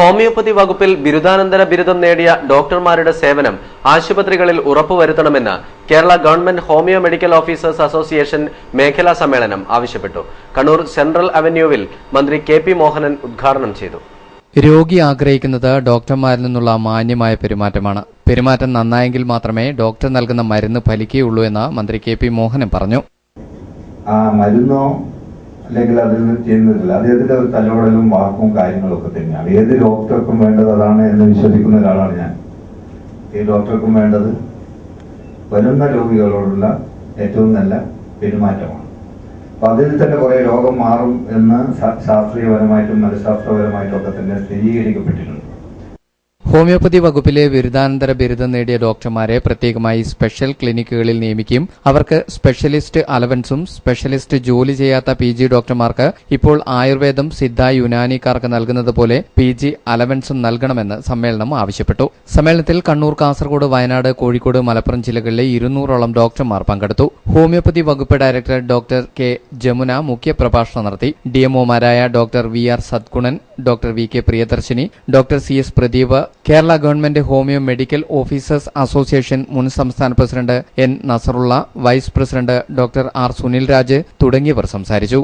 Homeopathy വകുപ്പിൽ ബിരുദാനന്തര ബിരുദം നേടിയ ഡോക്ടർമാരുടെ സേവനം ആശുപത്രികളിൽ ഉറപ്പുവരുത്തണമെന്ന് Kerala government homoeo medical officers association മേഖലാ സമ്മേളനം ആവശ്യപ്പെട്ടു. കണ്ണൂർ സെൻട്രൽ അവന്യൂവിൽ മന്ത്രി കെ.പി. മോഹനൻ ഉദ്ഘാടനം ചെയ്തു. രോഗി ആഗ്രഹിക്കുന്നത് ഡോക്ടർമാരിൽ നിന്നുള്ള മാന്യമായ പെരുമാറ്റമാണ്. പെരുമാറ്റം നന്നായെങ്കിൽ മാത്രമേ ഡോക്ടർ നൽകുന്ന മരുന്ന് ഫലിക്കുകയുള്ളൂ എന്ന് മന്ത്രി കെ.പി. മോഹനൻ പറഞ്ഞു. മരുന്നോ അല്ലെങ്കിൽ അതിൽ നിന്ന് ചെയ്യുന്നതില്ല, അദ്ദേഹത്തിന്റെ ഒരു തലോടലും വാക്കും കാര്യങ്ങളൊക്കെ തന്നെയാണ് ഏത് ഡോക്ടർക്കും വേണ്ടത്. അതാണ് എന്ന് വിശ്വസിക്കുന്ന ഒരാളാണ് ഞാൻ. ഈ ഡോക്ടർക്കും വേണ്ടത് വരുന്ന രോഗികളോടുള്ള ഏറ്റവും നല്ല പെരുമാറ്റമാണ്. അപ്പൊ അതിൽ തന്നെ കുറെ രോഗം മാറും എന്ന് ശാസ്ത്രീയപരമായിട്ടും മനഃശാസ്ത്രപരമായിട്ടും ഒക്കെ തന്നെ സ്ഥിരീകരിക്കപ്പെട്ടിട്ടുണ്ട്. ഹോമിയോപ്പതി വകുപ്പിലെ ബിരുദാനന്തര ബിരുദം നേടിയ ഡോക്ടർമാരെ പ്രത്യേകമായി സ്പെഷ്യൽ ക്ലിനിക്കുകളിൽ നിയമിക്കും. അവർക്ക് സ്പെഷ്യലിസ്റ്റ് അലവൻസും സ്പെഷ്യലിസ്റ്റ് ജോലി ചെയ്യാത്ത PG ഡോക്ടർമാർക്ക് ഇപ്പോൾ ആയുർവേദം, സിദ്ധ, യുനാനിക്കാർക്ക് നൽകുന്നതുപോലെ PG അലവൻസും നൽകണമെന്ന് സമ്മേളനം ആവശ്യപ്പെട്ടു. സമ്മേളനത്തിൽ കണ്ണൂർ, കാസർഗോഡ്, വയനാട്, കോഴിക്കോട്, മലപ്പുറം ജില്ലകളിലെ 200ഓളം ഡോക്ടർമാർ പങ്കെടുത്തു. ഹോമിയോപ്പതി വകുപ്പ് ഡയറക്ടർ ഡോക്ടർ കെ ജമുന മുഖ്യപ്രഭാഷണം നടത്തി. DMOമാരായ doctor VR Sadgunan, doctor VK Priyadarshini, doctor CS Pradeep, Kerala government homoeo medical officers association മുൻ സംസ്ഥാന president N Nasarulla, vice president doctor R Sunil Raj തുടങ്ങിയവർ സംസാരിച്ചു.